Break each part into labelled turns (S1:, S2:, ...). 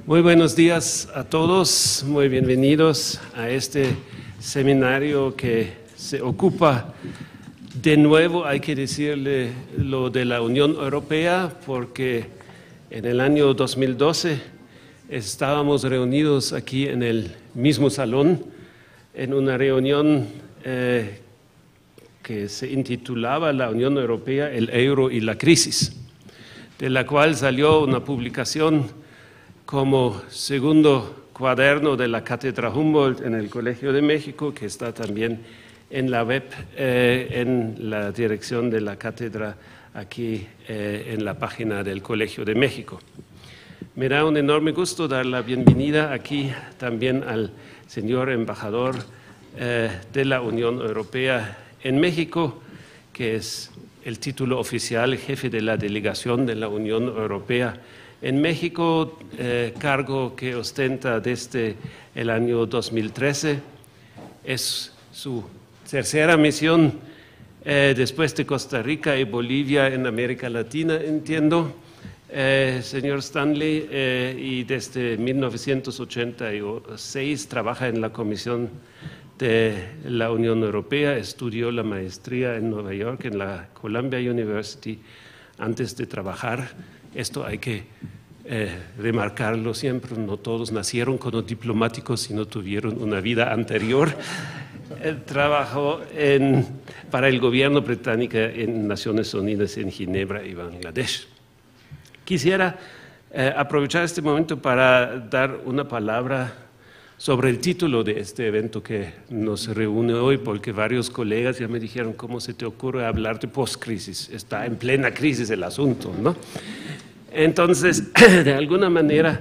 S1: Muy buenos días a todos, muy bienvenidos a este seminario que se ocupa de nuevo, hay que decirle, lo de la Unión Europea, porque en el año 2012 estábamos reunidos aquí en el mismo salón, en una reunión que se intitulaba La Unión Europea, el euro y la crisis, de la cual salió una publicación como segundo cuaderno de la Cátedra Humboldt en el Colegio de México, que está también en la web, en la dirección de la cátedra, aquí en la página del Colegio de México. Me da un enorme gusto dar la bienvenida aquí también al señor embajador de la Unión Europea en México, que es el título oficial, jefe de la delegación de la Unión Europea en México, cargo que ostenta desde el año 2013. Es su tercera misión después de Costa Rica y Bolivia en América Latina, entiendo, señor Stanley, y desde 1986 trabaja en la Comisión de la Unión Europea, estudió la maestría en Nueva York, en la Columbia University, antes de trabajar. Esto hay que remarcarlo siempre, no todos nacieron como diplomáticos, sino tuvieron una vida anterior. Trabajó para el gobierno británico en Naciones Unidas en Ginebra y Bangladesh. Quisiera aprovechar este momento para dar una palabra sobre el título de este evento que nos reúne hoy, porque varios colegas ya me dijeron, ¿cómo se te ocurre hablar de post-crisis? Está en plena crisis el asunto, ¿no? Entonces, de alguna manera,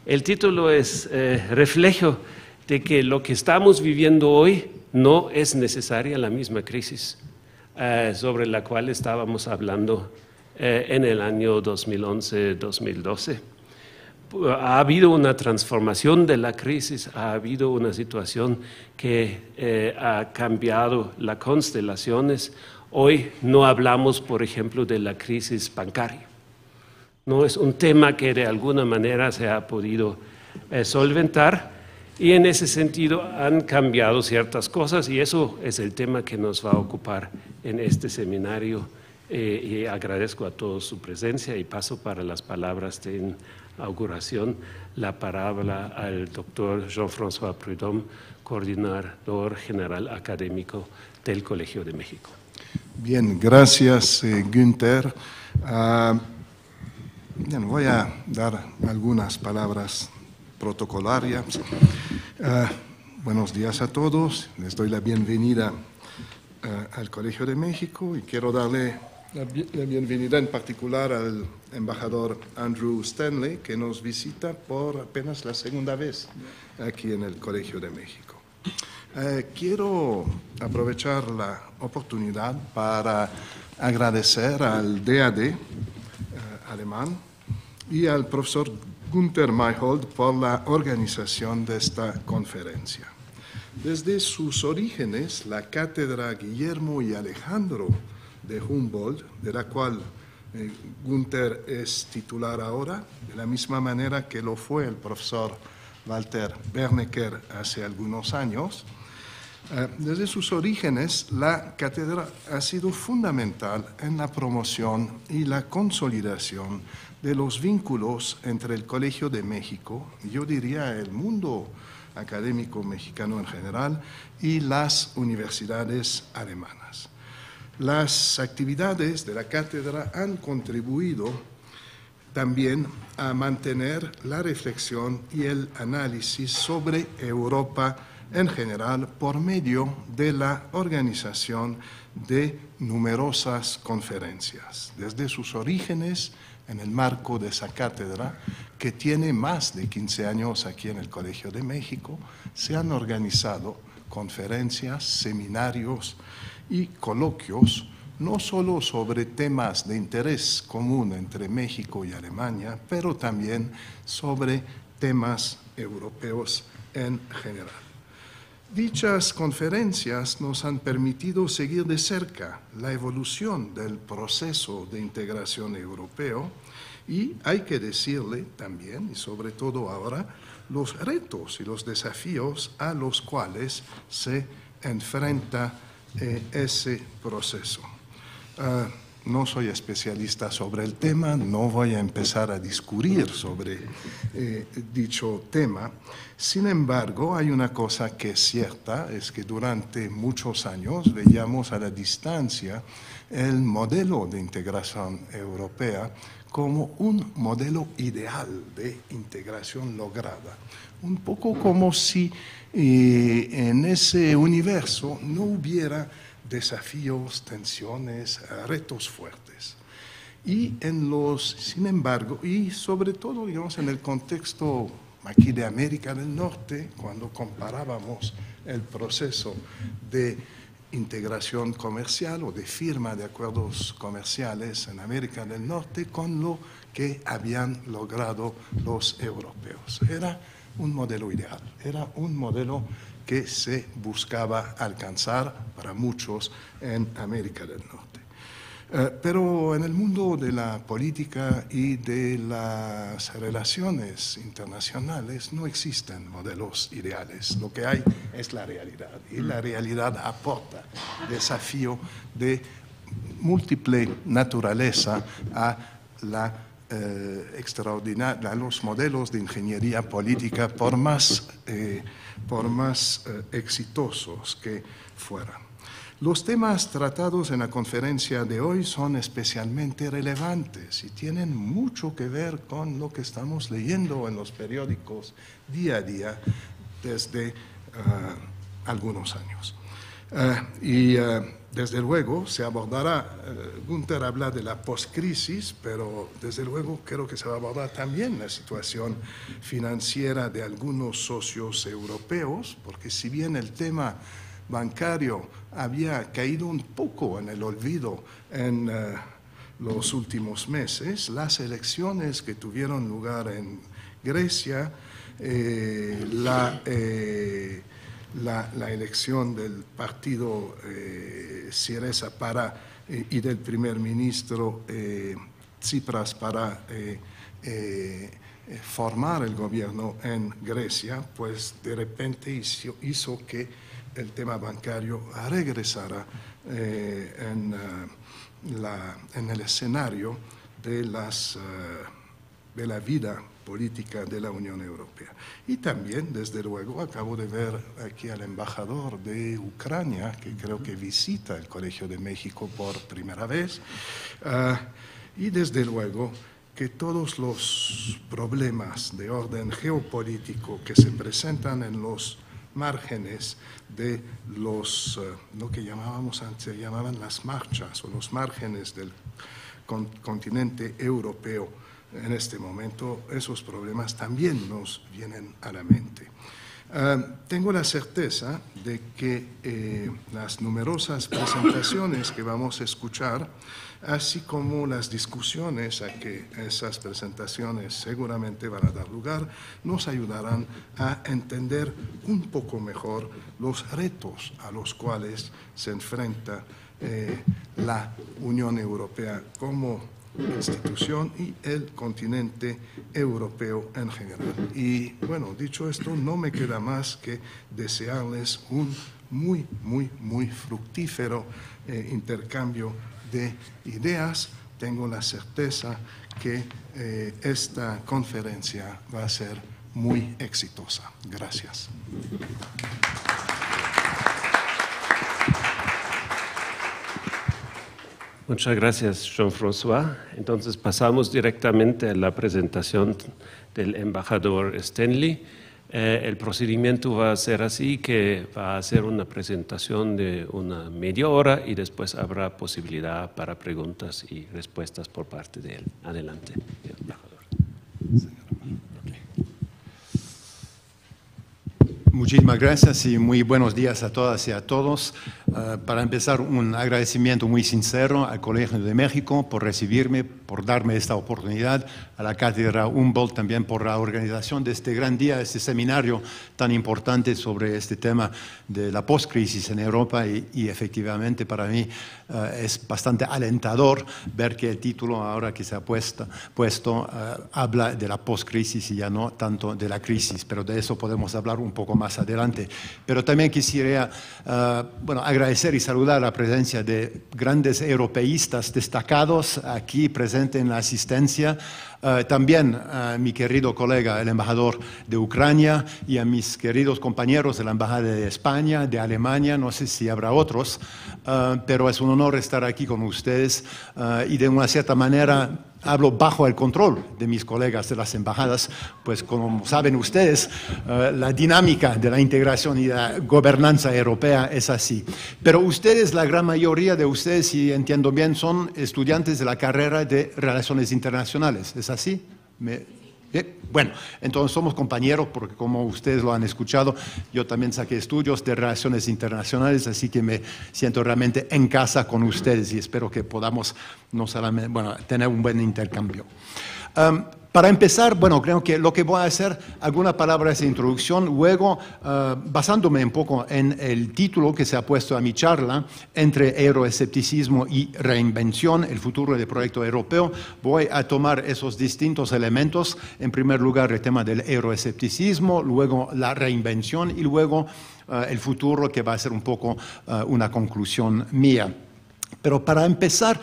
S1: el título es reflejo de que lo que estamos viviendo hoy no es necesaria la misma crisis sobre la cual estábamos hablando en el año 2011-2012. Ha habido una transformación de la crisis, ha habido una situación que ha cambiado las constelaciones. Hoy no hablamos, por ejemplo, de la crisis bancaria. No es un tema que de alguna manera se ha podido solventar, y en ese sentido han cambiado ciertas cosas, y eso es el tema que nos va a ocupar en este seminario. Y agradezco a todos su presencia y paso para las palabras de inauguración la palabra al doctor Jean-François Prudhomme, coordinador general académico del Colegio de México.
S2: Bien, gracias Günther. Voy a dar algunas palabras protocolarias. Buenos días a todos, les doy la bienvenida al Colegio de México y quiero darle la bienvenida en particular al embajador Andrew Stanley, que nos visita por apenas la segunda vez aquí en el Colegio de México. Quiero aprovechar la oportunidad para agradecer al DAD alemán y al profesor Günther Mayhold por la organización de esta conferencia. Desde sus orígenes, la cátedra Guillermo y Alejandro de Humboldt, de la cual Günther es titular ahora, de la misma manera que lo fue el profesor Walter Bernecker hace algunos años. Desde sus orígenes, la cátedra ha sido fundamental en la promoción y la consolidación de los vínculos entre el Colegio de México, yo diría el mundo académico mexicano en general, y las universidades alemanas. Las actividades de la cátedra han contribuido también a mantener la reflexión y el análisis sobre Europa en general por medio de la organización de numerosas conferencias. Desde sus orígenes, en el marco de esa cátedra, que tiene más de 15 años aquí en el Colegio de México, se han organizado conferencias, seminarios y coloquios, no solo sobre temas de interés común entre México y Alemania, pero también sobre temas europeos en general. Dichas conferencias nos han permitido seguir de cerca la evolución del proceso de integración europeo Y hay que decirle también, y sobre todo ahora, los retos y los desafíos a los cuales se enfrenta ese proceso. No soy especialista sobre el tema, no voy a empezar a discutir sobre dicho tema. Sin embargo, hay una cosa que es cierta, es que durante muchos años veíamos a la distancia el modelo de integración europea como un modelo ideal de integración lograda. Un poco como si en ese universo no hubiera desafíos, tensiones, retos fuertes. Y sin embargo, y sobre todo, digamos, en el contexto aquí de América del Norte, cuando comparábamos el proceso de integración comercial o de firma de acuerdos comerciales en América del Norte con lo que habían logrado los europeos. Era un modelo ideal, era un modelo que se buscaba alcanzar para muchos en América del Norte. Pero en el mundo de la política y de las relaciones internacionales no existen modelos ideales. Lo que hay es la realidad, y la realidad aporta desafío de múltiple naturaleza a a los modelos de ingeniería política, por más exitosos que fueran. Los temas tratados en la conferencia de hoy son especialmente relevantes y tienen mucho que ver con lo que estamos leyendo en los periódicos día a día desde algunos años. Desde luego se abordará, Günther habla de la postcrisis, pero desde luego creo que se va a abordar también la situación financiera de algunos socios europeos, porque si bien el tema bancario había caído un poco en el olvido en los últimos meses, las elecciones que tuvieron lugar en Grecia, la elección del partido Syriza y del primer ministro Tsipras para formar el gobierno en Grecia, pues de repente hizo que el tema bancario regresara en el escenario de la vida política de la Unión Europea. Y también, desde luego, acabo de ver aquí al embajador de Ucrania, que creo que visita el Colegio de México por primera vez, y desde luego que todos los problemas de orden geopolítico que se presentan en los márgenes de lo que se llamaban las marchas o los márgenes del continente europeo. En este momento esos problemas también nos vienen a la mente. Tengo la certeza de que las numerosas presentaciones que vamos a escuchar, así como las discusiones a que esas presentaciones seguramente van a dar lugar, nos ayudarán a entender un poco mejor los retos a los cuales se enfrenta la Unión Europea como institución y el continente europeo en general. Y bueno, dicho esto, no me queda más que desearles un muy fructífero intercambio de ideas. Tengo la certeza que esta conferencia va a ser muy exitosa. Gracias.
S1: Muchas gracias, Jean-François. Entonces pasamos directamente a la presentación del embajador Stanley. El procedimiento va a ser así, que va a hacer una presentación de una media hora y después habrá posibilidad para preguntas y respuestas por parte de él. Adelante, embajador.
S3: Muchísimas gracias y muy buenos días a todas y a todos. Para empezar, un agradecimiento muy sincero al Colegio de México por recibirme, por darme esta oportunidad, a la Cátedra Humboldt también por la organización de este gran día, este seminario tan importante sobre este tema de la postcrisis en Europa y efectivamente para mí es bastante alentador ver que el título ahora que se ha puesto habla de la postcrisis y ya no tanto de la crisis, pero de eso podemos hablar un poco más adelante. Pero también quisiera agradecer y saludar la presencia de grandes europeístas destacados aquí presentes en la asistencia. También a mi querido colega, el embajador de Ucrania, y a mis queridos compañeros de la Embajada de España, de Alemania, no sé si habrá otros, pero es un honor estar aquí con ustedes y de una cierta manera hablo bajo el control de mis colegas de las embajadas, pues como saben ustedes, la dinámica de la integración y la gobernanza europea es así. Pero ustedes, la gran mayoría de ustedes, si entiendo bien, son estudiantes de la carrera de Relaciones Internacionales, ¿es así? Bueno, entonces somos compañeros porque como ustedes lo han escuchado, yo también saqué estudios de Relaciones Internacionales, así que me siento realmente en casa con ustedes y espero que podamos no solamente, tener un buen intercambio. Para empezar, creo que lo que voy a hacer, algunas palabras de introducción, luego, basándome un poco en el título que se ha puesto a mi charla, entre euroescepticismo y reinvención, el futuro del proyecto europeo, voy a tomar esos distintos elementos, en primer lugar el tema del euroescepticismo, luego la reinvención y luego el futuro, que va a ser un poco una conclusión mía. Pero para empezar,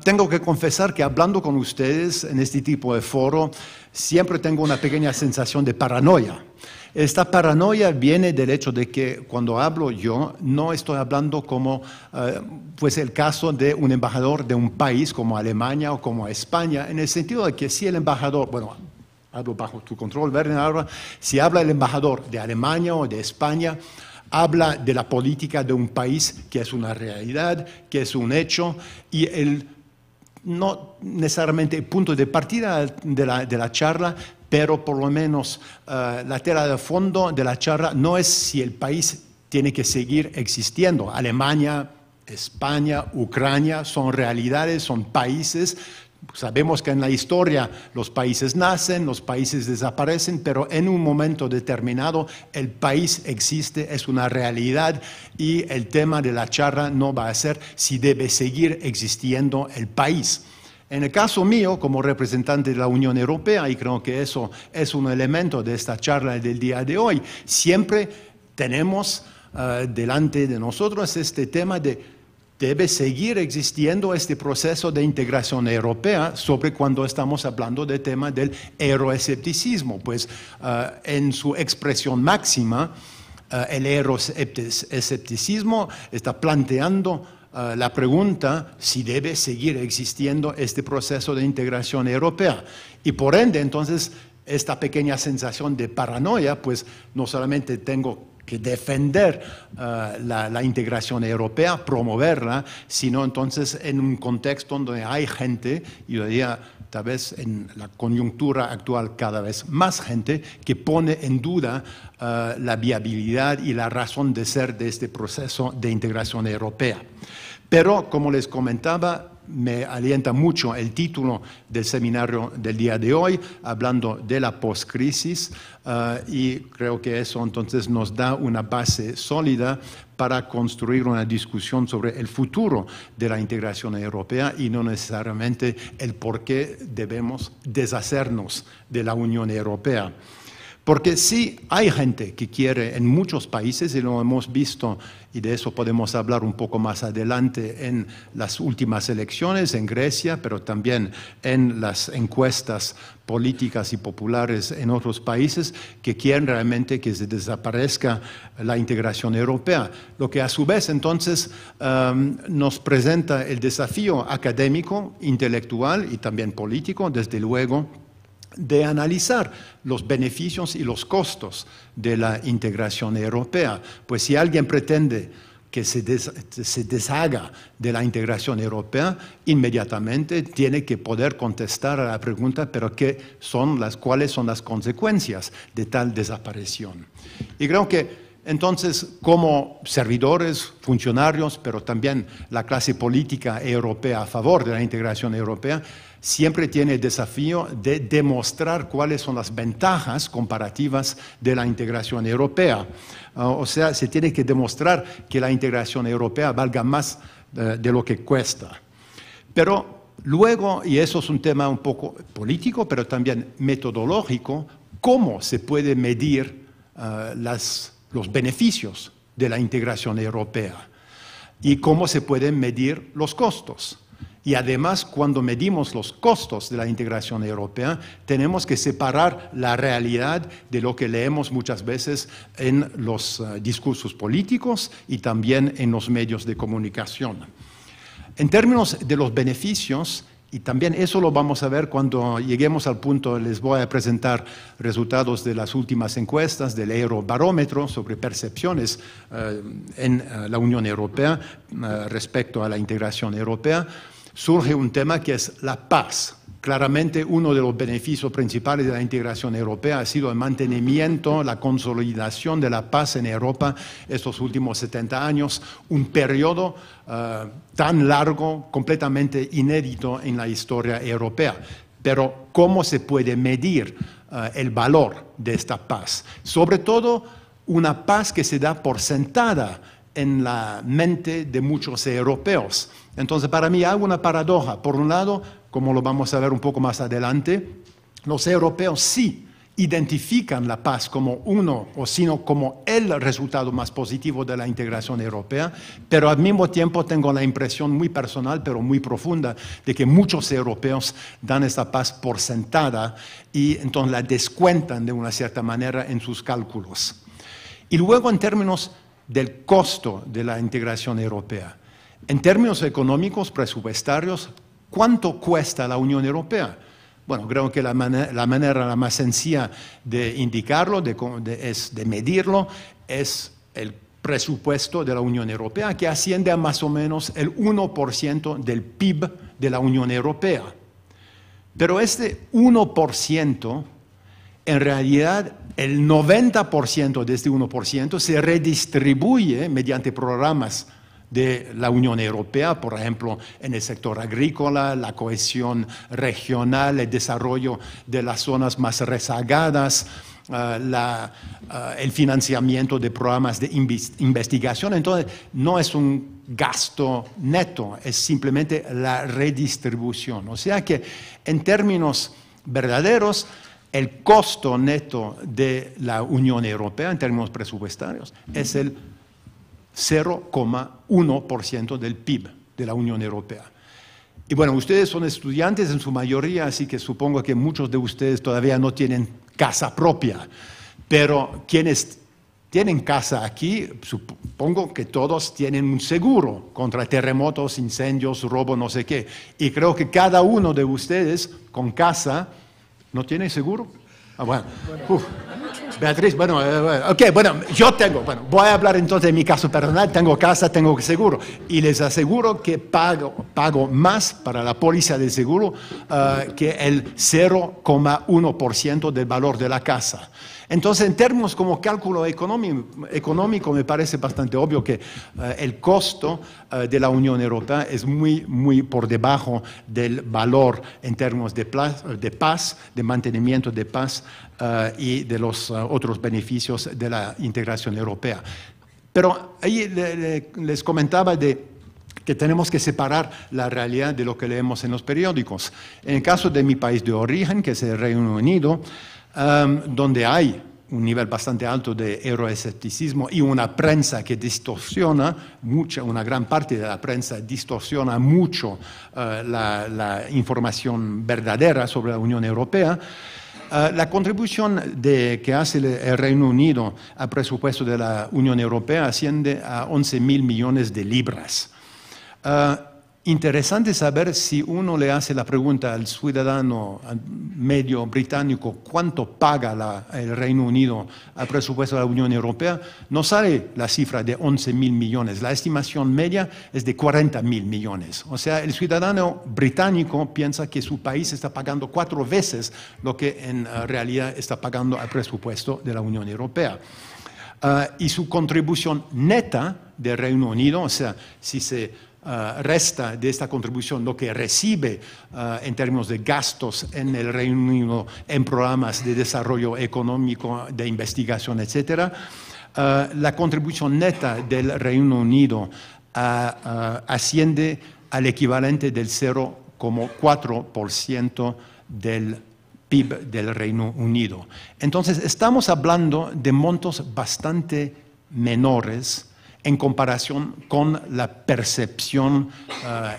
S3: tengo que confesar que hablando con ustedes en este tipo de foro, siempre tengo una pequeña sensación de paranoia. Esta paranoia viene del hecho de que cuando hablo yo, no estoy hablando como pues el caso de un embajador de un país como Alemania o como España, en el sentido de que si el embajador, hablo bajo tu control, Werner, ahora, si habla el embajador de Alemania o de España, habla de la política de un país que es una realidad, que es un hecho, y no necesariamente el punto de partida de la charla, pero por lo menos la tela de fondo de la charla no es si el país tiene que seguir existiendo. Alemania, España, Ucrania son realidades, son países. Sabemos que en la historia los países nacen, los países desaparecen, pero en un momento determinado el país existe, es una realidad y el tema de la charla no va a ser si debe seguir existiendo el país. En el caso mío, como representante de la Unión Europea, y creo que eso es un elemento de esta charla del día de hoy, siempre tenemos delante de nosotros este tema de debe seguir existiendo este proceso de integración europea sobre cuando estamos hablando del tema del euroescepticismo. Pues en su expresión máxima, el euroescepticismo está planteando la pregunta si debe seguir existiendo este proceso de integración europea. Y por ende, entonces, esta pequeña sensación de paranoia, pues no solamente tengo que defender la integración europea, promoverla, sino entonces en un contexto donde hay gente, yo diría tal vez en la coyuntura actual cada vez más gente, que pone en duda la viabilidad y la razón de ser de este proceso de integración europea. Pero, como les comentaba, me alienta mucho el título del seminario del día de hoy, hablando de la postcrisis, y creo que eso entonces nos da una base sólida para construir una discusión sobre el futuro de la integración europea y no necesariamente el por qué debemos deshacernos de la Unión Europea. Porque sí hay gente que quiere en muchos países, y lo hemos visto, y de eso podemos hablar un poco más adelante en las últimas elecciones en Grecia, pero también en las encuestas políticas y populares en otros países, que quieren realmente que se desaparezca la integración europea. Lo que a su vez entonces nos presenta el desafío académico, intelectual y también político, desde luego, de analizar los beneficios y los costos de la integración europea. Pues si alguien pretende que se deshaga de la integración europea, inmediatamente tiene que poder contestar a la pregunta, pero ¿cuáles son las consecuencias de tal desaparición? Y creo que Entonces, como servidores, funcionarios, pero también la clase política europea a favor de la integración europea, siempre tiene el desafío de demostrar cuáles son las ventajas comparativas de la integración europea. O sea, se tiene que demostrar que la integración europea valga más de lo que cuesta. Pero luego, y eso es un tema un poco político, pero también metodológico, ¿cómo se puede medir los beneficios de la integración europea? ¿Y cómo se pueden medir los costos? Y además, cuando medimos los costos de la integración europea, tenemos que separar la realidad de lo que leemos muchas veces en los discursos políticos y también en los medios de comunicación. En términos de los beneficios, y también eso lo vamos a ver cuando lleguemos al punto, les voy a presentar resultados de las últimas encuestas del Eurobarómetro sobre percepciones en la Unión Europea respecto a la integración europea. Surge un tema que es la paz. Claramente uno de los beneficios principales de la integración europea ha sido el mantenimiento, la consolidación de la paz en Europa estos últimos 70 años, un periodo tan largo, completamente inédito en la historia europea. Pero ¿cómo se puede medir el valor de esta paz? Sobre todo una paz que se da por sentada en la mente de muchos europeos. Entonces, para mí hay una paradoja. Por un lado, como lo vamos a ver un poco más adelante, los europeos sí identifican la paz como uno, o sino como el resultado más positivo de la integración europea, pero al mismo tiempo tengo la impresión muy personal, pero muy profunda, de que muchos europeos dan esta paz por sentada y entonces la descuentan de una cierta manera en sus cálculos. Y luego, en términos del costo de la integración europea, en términos económicos, presupuestarios, ¿cuánto cuesta la Unión Europea? Bueno, creo que la manera la más sencilla de indicarlo, de medirlo, es el presupuesto de la Unión Europea, que asciende a más o menos el 1% del PIB de la Unión Europea. Pero este 1%, en realidad, el 90% de este 1% se redistribuye mediante programas de la Unión Europea, por ejemplo, en el sector agrícola, la cohesión regional, el desarrollo de las zonas más rezagadas, el financiamiento de programas de investigación. Entonces, no es un gasto neto, es simplemente la redistribución. O sea que, en términos verdaderos, el costo neto de la Unión Europea, en términos presupuestarios, es el 0,1% del PIB de la Unión Europea. Y bueno, ustedes son estudiantes en su mayoría, así que supongo que muchos de ustedes todavía no tienen casa propia, pero quienes tienen casa aquí, supongo que todos tienen un seguro contra terremotos, incendios, robo, no sé qué. Y creo que cada uno de ustedes con casa, ¿no tiene seguro? Ah, bueno. Beatriz, bueno, yo tengo, voy a hablar entonces de mi caso personal, tengo casa, tengo seguro, y les aseguro que pago más para la póliza de seguro que el 0,1% del valor de la casa. Entonces, en términos como cálculo económico, me parece bastante obvio que el costo de la Unión Europea es muy, muy por debajo del valor en términos de paz, de mantenimiento de paz y de los otros beneficios de la integración europea. Pero ahí les comentaba que tenemos que separar la realidad de lo que leemos en los periódicos. En el caso de mi país de origen, que es el Reino Unido, donde hay un nivel bastante alto de euroescepticismo y una prensa que distorsiona mucho, una gran parte de la prensa distorsiona mucho la información verdadera sobre la Unión Europea. La contribución que hace el Reino Unido al presupuesto de la Unión Europea asciende a 11.000 millones de libras. Interesante saber si uno le hace la pregunta al ciudadano medio británico cuánto paga el Reino Unido al presupuesto de la Unión Europea, no sale la cifra de 11.000 millones. La estimación media es de 40.000 millones. O sea, el ciudadano británico piensa que su país está pagando 4 veces lo que en realidad está pagando al presupuesto de la Unión Europea. y su contribución neta del Reino Unido, o sea, si se resta de esta contribución lo que recibe en términos de gastos en el Reino Unido en programas de desarrollo económico, de investigación, etc., la contribución neta del Reino Unido asciende al equivalente del 0,4% del PIB del Reino Unido. Entonces, estamos hablando de montos bastante menores en comparación con la percepción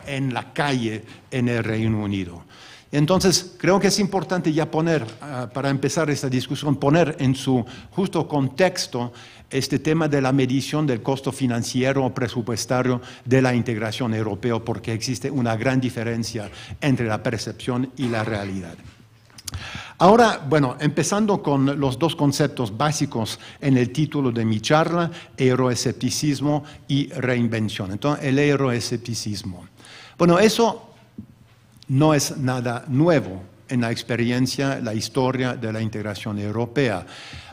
S3: en la calle en el Reino Unido. Entonces, creo que es importante ya poner, para empezar esta discusión, poner en su justo contexto este tema de la medición del costo financiero o presupuestario de la integración europea, porque existe una gran diferencia entre la percepción y la realidad. Ahora, bueno, empezando con los dos conceptos básicos en el título de mi charla, euroescepticismo y reinvención. Entonces, el euroescepticismo. Bueno, eso no es nada nuevo en la experiencia, la historia de la integración europea.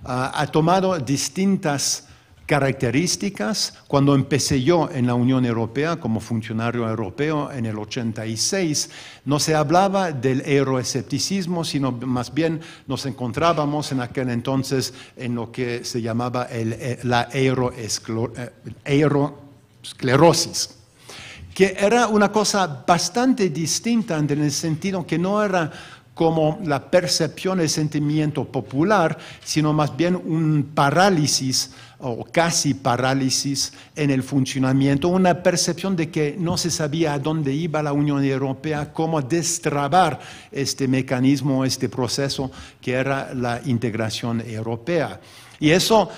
S3: Ha tomado distintas características. Cuando empecé yo en la Unión Europea como funcionario europeo en el 86, no se hablaba del euroescepticismo, sino más bien nos encontrábamos en aquel entonces en lo que se llamaba la euroesclerosis, que era una cosa bastante distinta en el sentido que no era como la percepción, el sentimiento popular, sino más bien un parálisis o casi parálisis en el funcionamiento, una percepción de que no se sabía a dónde iba la Unión Europea, cómo destrabar este mecanismo, este proceso que era la integración europea. Y eso,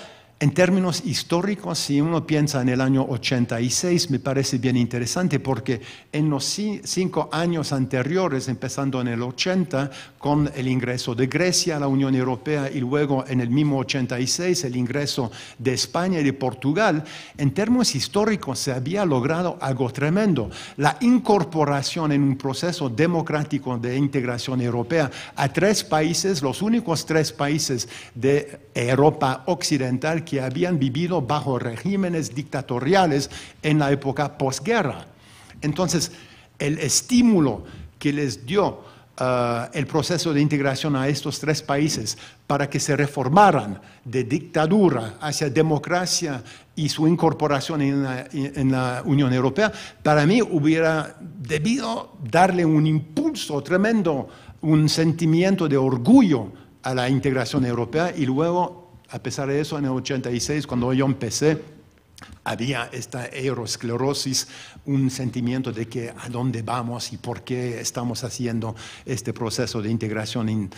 S3: en términos históricos, si uno piensa en el año 86, me parece bien interesante porque en los 5 años anteriores, empezando en el 80, con el ingreso de Grecia a la Unión Europea y luego en el mismo 86 el ingreso de España y de Portugal, en términos históricos se había logrado algo tremendo. La incorporación en un proceso democrático de integración europea a 3 países, los únicos 3 países de Europa occidental que habían vivido bajo regímenes dictatoriales en la época posguerra. Entonces, el estímulo que les dio el proceso de integración a estos 3 países para que se reformaran de dictadura hacia democracia y su incorporación en la Unión Europea, para mí hubiera debido darle un impulso tremendo, un sentimiento de orgullo a la integración europea. Y luego, a pesar de eso, en el 86, cuando yo empecé, había esta euroesclerosis, un sentimiento de que a dónde vamos y por qué estamos haciendo este proceso de integración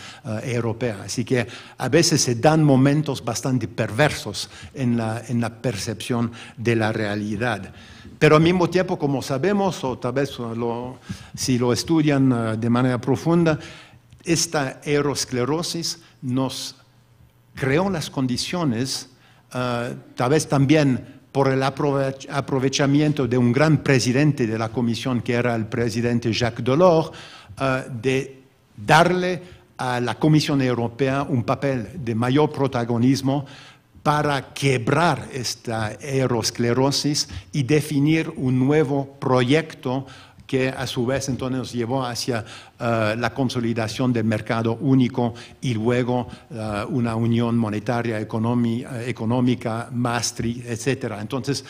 S3: europea. Así que a veces se dan momentos bastante perversos en la percepción de la realidad. Pero al mismo tiempo, como sabemos, o tal vez si lo estudian de manera profunda, esta euroesclerosis nos creó las condiciones, tal vez también por el aprovechamiento de un gran presidente de la Comisión, que era el presidente Jacques Delors, de darle a la Comisión Europea un papel de mayor protagonismo para quebrar esta euroesclerosis y definir un nuevo proyecto que a su vez entonces nos llevó hacia la consolidación del mercado único y luego una unión monetaria, económica, Maastricht, etc. Entonces,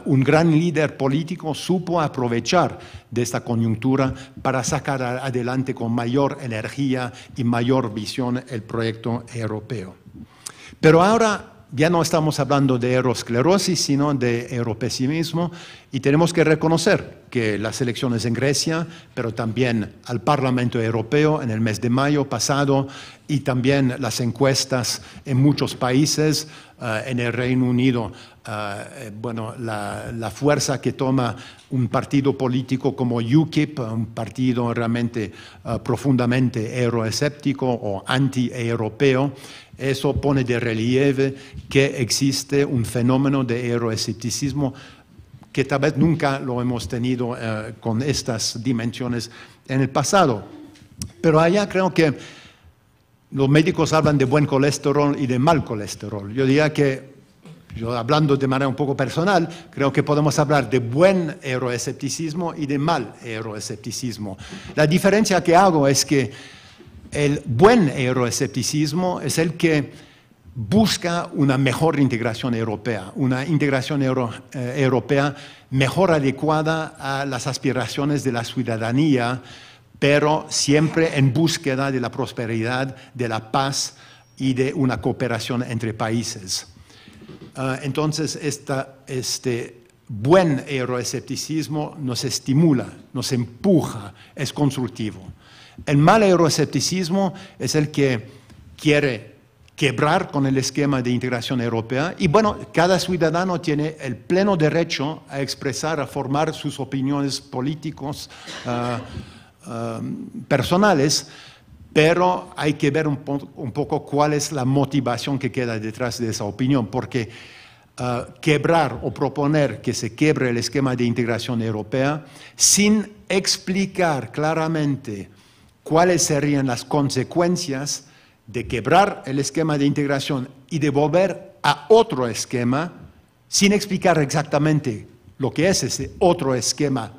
S3: un gran líder político supo aprovechar de esta coyuntura para sacar adelante con mayor energía y mayor visión el proyecto europeo. Pero ahora ya no estamos hablando de euroesclerosis, sino de europesimismo, y tenemos que reconocer que las elecciones en Grecia, pero también al Parlamento Europeo en el mes de mayo pasado, y también las encuestas en muchos países, en el Reino Unido, bueno, la fuerza que toma un partido político como UKIP, un partido realmente profundamente euroescéptico o anti-europeo, eso pone de relieve que existe un fenómeno de euroescepticismo que tal vez nunca lo hemos tenido con estas dimensiones en el pasado. Pero allá creo que los médicos hablan de buen colesterol y de mal colesterol. Yo diría que yo hablando de manera un poco personal, creo que podemos hablar de buen euroescepticismo y de mal euroescepticismo. La diferencia que hago es que el buen euroescepticismo es el que busca una mejor integración europea, una integración europea mejor adecuada a las aspiraciones de la ciudadanía, pero siempre en búsqueda de la prosperidad, de la paz y de una cooperación entre países. Entonces, este buen euroescepticismo nos estimula, nos empuja, es constructivo. El mal euroescepticismo es el que quiere quebrar con el esquema de integración europea y bueno, cada ciudadano tiene el pleno derecho a expresar, a formar sus opiniones políticos personales, pero hay que ver un poco cuál es la motivación que queda detrás de esa opinión, porque quebrar o proponer que se quiebre el esquema de integración europea sin explicar claramente cuáles serían las consecuencias de quebrar el esquema de integración y de volver a otro esquema, sin explicar exactamente lo que es ese otro esquema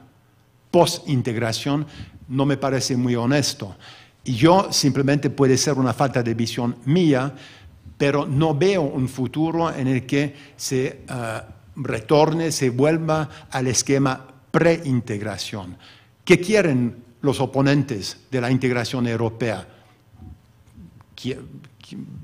S3: post-integración, no me parece muy honesto. Y yo simplemente puede ser una falta de visión mía, pero no veo un futuro en el que se retorne, se vuelva al esquema pre-integración. ¿Qué quieren los oponentes de la integración europea?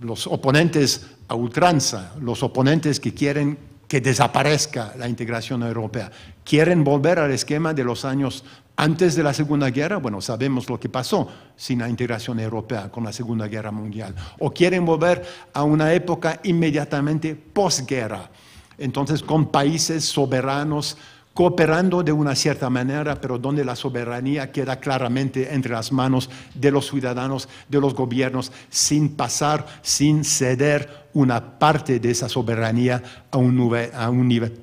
S3: Los oponentes a ultranza, los oponentes que quieren que desaparezca la integración europea, quieren volver al esquema de los años antes de la Segunda Guerra. Bueno, sabemos lo que pasó sin la integración europea con la Segunda Guerra Mundial. O quieren volver a una época inmediatamente posguerra, entonces con países soberanos cooperando de una cierta manera, pero donde la soberanía queda claramente entre las manos de los ciudadanos, de los gobiernos, sin pasar, sin ceder una parte de esa soberanía a un nivel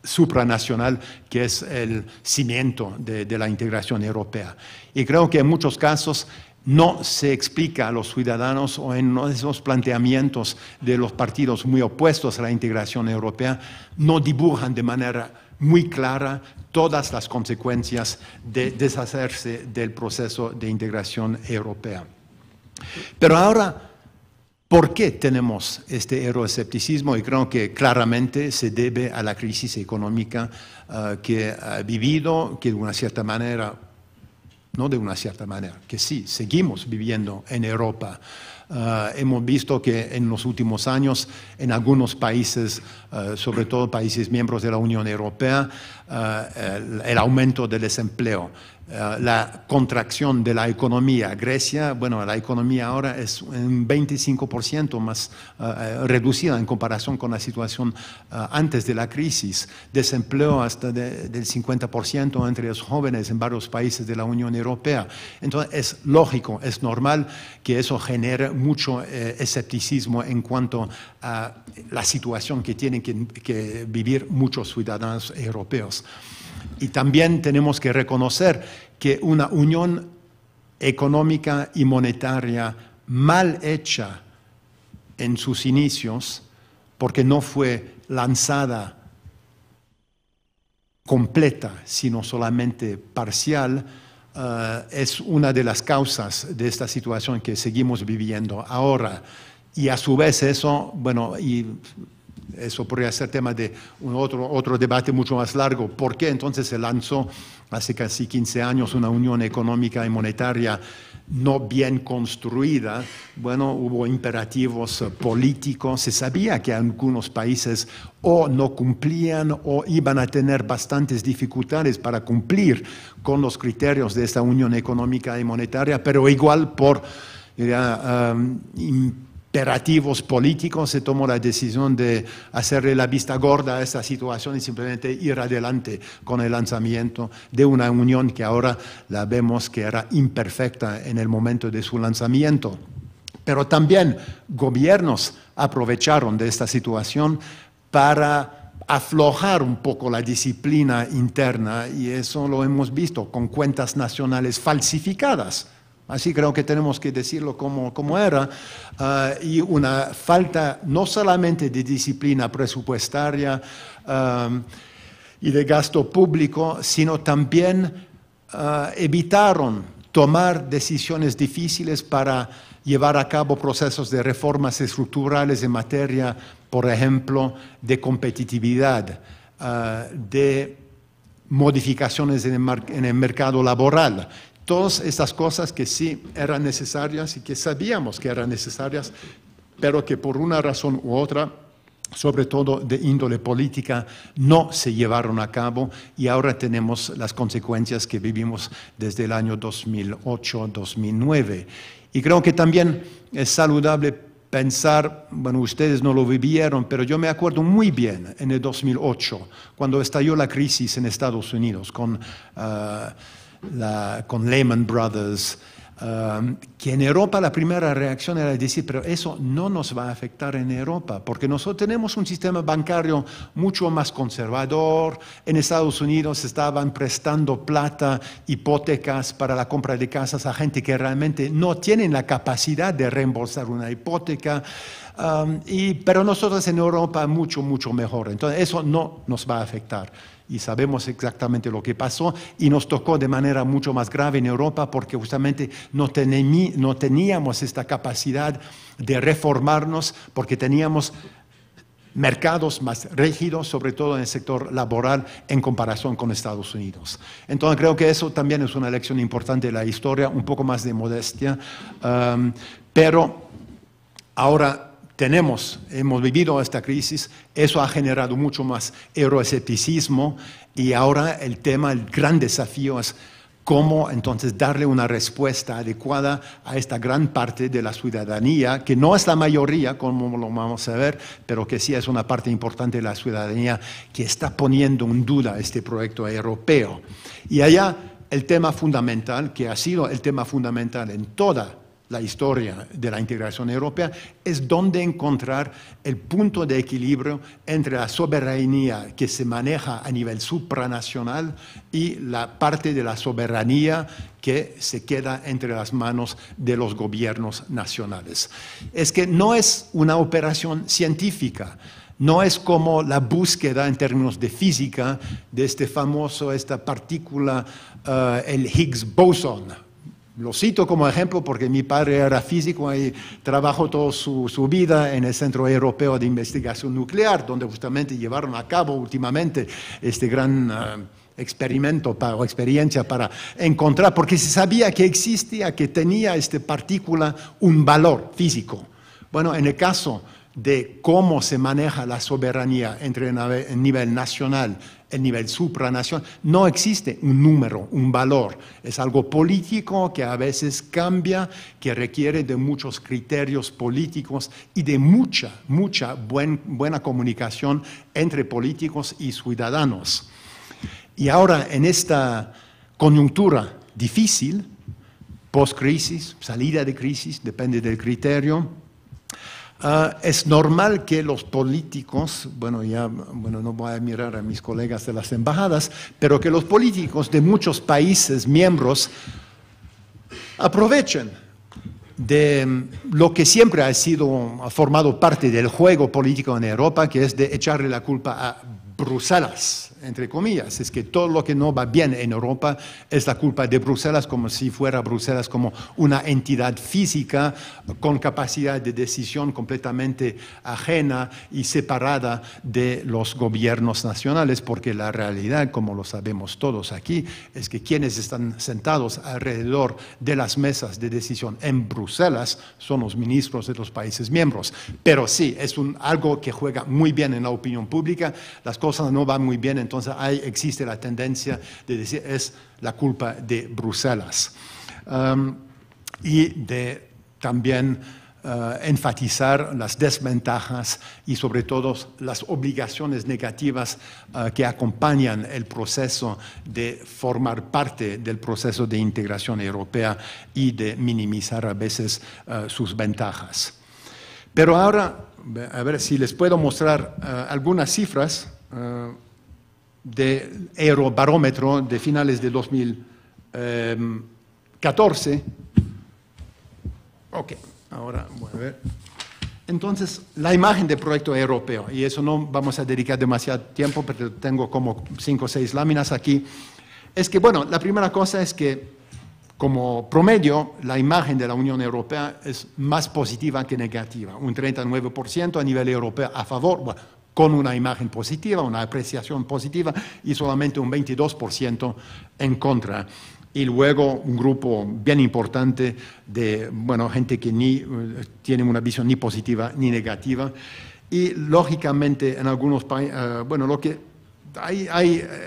S3: supranacional, que es el cimiento de la integración europea. Y creo que en muchos casos no se explica a los ciudadanos, o en esos planteamientos de los partidos muy opuestos a la integración europea, no dibujan de manera muy clara todas las consecuencias de deshacerse del proceso de integración europea. Pero ahora, ¿por qué tenemos este euroescepticismo? Y creo que claramente se debe a la crisis económica que ha vivido, que de una cierta manera, no de una cierta manera, que sí, seguimos viviendo en Europa. Hemos visto que en los últimos años, en algunos países, sobre todo países miembros de la Unión Europea, el aumento del desempleo, la contracción de la economía. Grecia, bueno, la economía ahora es un 25% más reducida en comparación con la situación antes de la crisis. Desempleo hasta del 50% entre los jóvenes en varios países de la Unión Europea. Entonces es lógico, es normal que eso genere mucho escepticismo en cuanto a la situación que tienen que vivir muchos ciudadanos europeos. Y también tenemos que reconocer que una unión económica y monetaria mal hecha en sus inicios, porque no fue lanzada completa, sino solamente parcial, es una de las causas de esta situación que seguimos viviendo ahora. Y a su vez eso, bueno, y eso podría ser tema de otro debate mucho más largo. ¿Por qué entonces se lanzó hace casi 15 años una unión económica y monetaria no bien construida? Bueno, hubo imperativos políticos. Se sabía que algunos países o no cumplían o iban a tener bastantes dificultades para cumplir con los criterios de esta unión económica y monetaria, pero igual por imperativos políticos se tomó la decisión de hacerle la vista gorda a esta situación y simplemente ir adelante con el lanzamiento de una unión que ahora la vemos que era imperfecta en el momento de su lanzamiento. Pero también gobiernos aprovecharon de esta situación para aflojar un poco la disciplina interna, y eso lo hemos visto con cuentas nacionales falsificadas Así creo que tenemos que decirlo como era, y una falta no solamente de disciplina presupuestaria y de gasto público, sino también evitaron tomar decisiones difíciles para llevar a cabo procesos de reformas estructurales en materia, por ejemplo, de competitividad, de modificaciones en el mercado laboral. Todas estas cosas que sí eran necesarias y que sabíamos que eran necesarias, pero que por una razón u otra, sobre todo de índole política, no se llevaron a cabo, y ahora tenemos las consecuencias que vivimos desde el año 2008-2009. Y creo que también es saludable pensar, bueno, ustedes no lo vivieron, pero yo me acuerdo muy bien en el 2008, cuando estalló la crisis en Estados Unidos con Lehman Brothers, que en Europa la primera reacción era decir, pero eso no nos va a afectar en Europa, porque nosotros tenemos un sistema bancario mucho más conservador. En Estados Unidos estaban prestando plata, hipotecas para la compra de casas a gente que realmente no tienen la capacidad de reembolsar una hipoteca, pero nosotros en Europa mucho mejor. Entonces eso no nos va a afectar. Y sabemos exactamente lo que pasó, y nos tocó de manera mucho más grave en Europa porque justamente no teníamos esta capacidad de reformarnos, porque teníamos mercados más rígidos, sobre todo en el sector laboral, en comparación con Estados Unidos. Entonces creo que eso también es una lección importante de la historia, un poco más de modestia, pero ahora hemos vivido esta crisis, eso ha generado mucho más euroescepticismo, y ahora el gran desafío es cómo entonces darle una respuesta adecuada a esta gran parte de la ciudadanía, que no es la mayoría, como lo vamos a ver, pero que sí es una parte importante de la ciudadanía que está poniendo en duda este proyecto europeo. Y allá el tema fundamental, que ha sido el tema fundamental en toda la historia de la integración europea, es dónde encontrar el punto de equilibrio entre la soberanía que se maneja a nivel supranacional y la parte de la soberanía que se queda entre las manos de los gobiernos nacionales. Es que no es una operación científica. No es como la búsqueda en términos de física de esta partícula, el Higgs boson. Lo cito como ejemplo porque mi padre era físico y trabajó toda su vida en el Centro Europeo de Investigación Nuclear, donde justamente llevaron a cabo últimamente este gran experimento o experiencia para encontrar, porque se sabía que existía, que tenía esta partícula un valor físico. Bueno, en el caso de cómo se maneja la soberanía entre el nivel nacional, el nivel supranacional, no existe un número, un valor. Es algo político que a veces cambia, que requiere de muchos criterios políticos y de mucha buena comunicación entre políticos y ciudadanos. Y ahora, en esta coyuntura difícil, post-crisis, salida de crisis, depende del criterio, es normal que los políticos, no voy a mirar a mis colegas de las embajadas, pero que los políticos de muchos países miembros aprovechen de lo que siempre ha formado parte del juego político en Europa, que es de echarle la culpa a Bruselas, entre comillas. Es que todo lo que no va bien en Europa es la culpa de Bruselas, como si fuera Bruselas como una entidad física con capacidad de decisión completamente ajena y separada de los gobiernos nacionales, porque la realidad, como lo sabemos todos aquí, es que quienes están sentados alrededor de las mesas de decisión en Bruselas son los ministros de los países miembros. Pero sí, es algo que juega muy bien en la opinión pública. Las cosas no van muy bien, entonces ahí existe la tendencia de decir es la culpa de Bruselas. Y de también enfatizar las desventajas y sobre todo las obligaciones negativas que acompañan el proceso de formar parte del proceso de integración europea y de minimizar a veces sus ventajas. Pero ahora, a ver si les puedo mostrar algunas cifras del Eurobarómetro de finales de 2014, Ok, ahora voy a ver. Entonces, la imagen del proyecto europeo, y eso no vamos a dedicar demasiado tiempo, pero tengo como 5 o 6 láminas aquí, es que, bueno, la primera cosa es que, como promedio, la imagen de la Unión Europea es más positiva que negativa. Un 39% a nivel europeo a favor, bueno, con una imagen positiva, una apreciación positiva, y solamente un 22% en contra. Y luego un grupo bien importante de, bueno, gente que ni tiene una visión ni positiva ni negativa. Y lógicamente en algunos países, bueno, lo que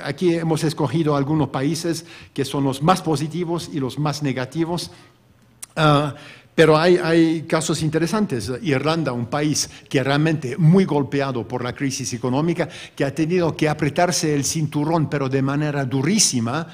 S3: aquí hemos escogido algunos países que son los más positivos y los más negativos. Pero hay casos interesantes. Irlanda, un país que realmente muy golpeado por la crisis económica, que ha tenido que apretarse el cinturón, pero de manera durísima,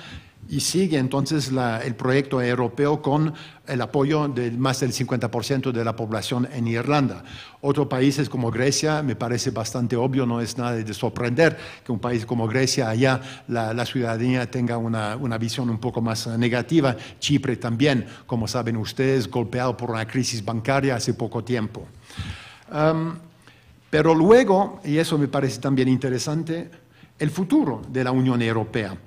S3: y sigue entonces el proyecto europeo con el apoyo de más del 50% de la población en Irlanda. Otros países como Grecia, me parece bastante obvio, no es nada de sorprender que un país como Grecia, allá la ciudadanía tenga una visión un poco más negativa. Chipre también, como saben ustedes, golpeado por una crisis bancaria hace poco tiempo. Pero luego, y eso me parece también interesante, el futuro de la Unión Europea.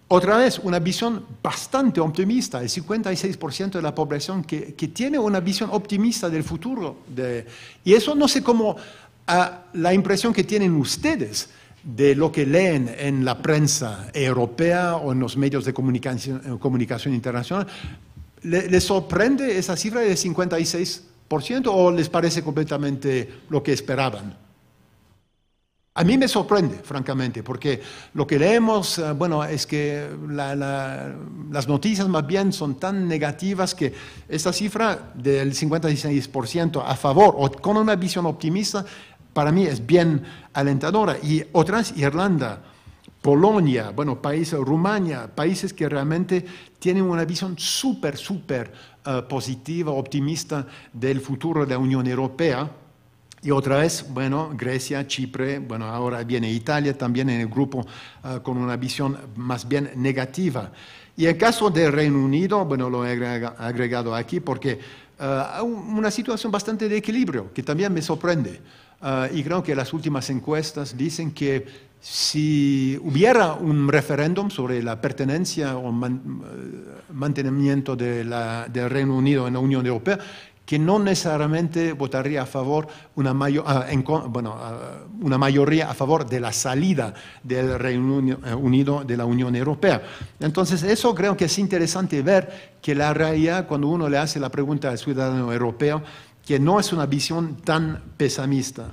S3: Otra vez, una visión bastante optimista, el 56% de la población que tiene una visión optimista del futuro. Y eso no sé cómo, la impresión que tienen ustedes de lo que leen en la prensa europea o en los medios de comunicación internacional, ¿les sorprende esa cifra de 56% o les parece completamente lo que esperaban? A mí me sorprende, francamente, porque lo que leemos, bueno, es que las noticias más bien son tan negativas que esta cifra del 56% a favor o con una visión optimista, para mí es bien alentadora. Y otras, Irlanda, Polonia, bueno, Rumania, países que realmente tienen una visión súper positiva, optimista del futuro de la Unión Europea. Y otra vez, bueno, Grecia, Chipre, bueno, ahora viene Italia también en el grupo con una visión más bien negativa. Y el caso del Reino Unido, bueno, lo he agregado aquí porque una situación bastante de equilibrio que también me sorprende. Y creo que las últimas encuestas dicen que si hubiera un referéndum sobre la pertenencia o mantenimiento del Reino Unido en la Unión Europea, que no necesariamente votaría a favor una mayoría a favor de la salida del Reino Unido de la Unión Europea. Entonces, eso creo que es interesante ver que la realidad, cuando uno le hace la pregunta al ciudadano europeo, que no es una visión tan pesimista.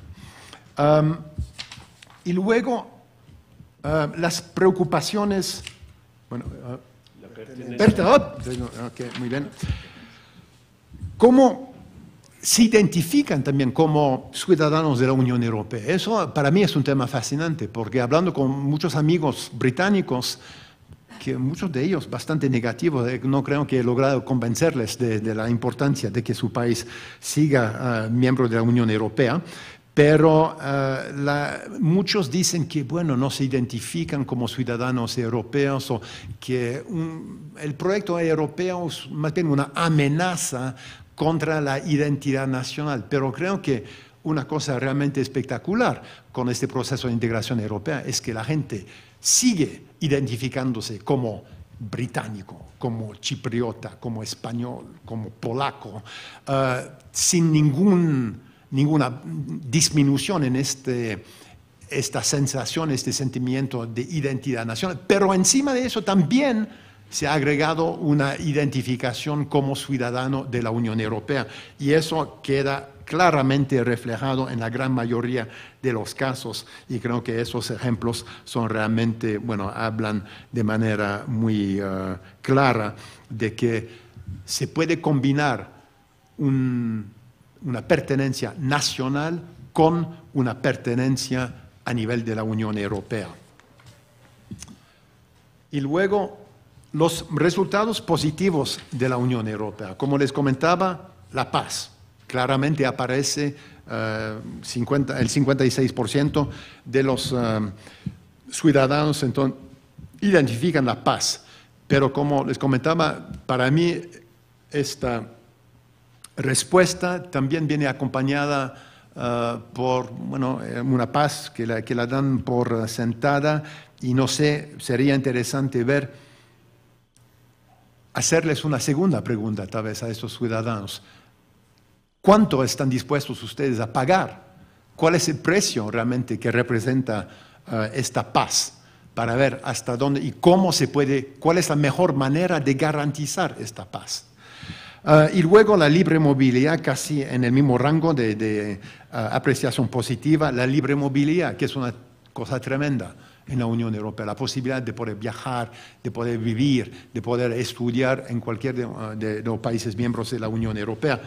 S3: Y luego, las preocupaciones... Bueno, okay, muy bien. ¿Cómo se identifican también como ciudadanos de la Unión Europea? Eso para mí es un tema fascinante, porque hablando con muchos amigos británicos, que muchos de ellos bastante negativos, no creo que he logrado convencerles de la importancia de que su país siga miembro de la Unión Europea, pero muchos dicen que, bueno, no se identifican como ciudadanos europeos o que el proyecto europeo es más bien una amenaza contra la identidad nacional. Pero creo que una cosa realmente espectacular con este proceso de integración europea es que la gente sigue identificándose como británico, como chipriota, como español, como polaco, sin ninguna disminución en esta sensación, este sentimiento de identidad nacional. Pero encima de eso también se ha agregado una identificación como ciudadano de la Unión Europea, y eso queda claramente reflejado en la gran mayoría de los casos, y creo que esos ejemplos son realmente, bueno, hablan de manera muy clara de que se puede combinar una pertenencia nacional con una pertenencia a nivel de la Unión Europea. Y luego, los resultados positivos de la Unión Europea. Como les comentaba, la paz. Claramente aparece el 56% de los ciudadanos entonces, identifican la paz. Pero como les comentaba, para mí esta respuesta también viene acompañada por una paz que la dan por sentada, y no sé, sería interesante hacerles una segunda pregunta tal vez a estos ciudadanos. ¿Cuánto están dispuestos ustedes a pagar? ¿Cuál es el precio realmente que representa esta paz? Para ver hasta dónde y cómo se puede, cuál es la mejor manera de garantizar esta paz. Y luego la libre movilidad, casi en el mismo rango de apreciación positiva, la libre movilidad, que es una cosa tremenda en la Unión Europea, la posibilidad de poder viajar, de poder vivir, de poder estudiar en cualquier de los países miembros de la Unión Europea.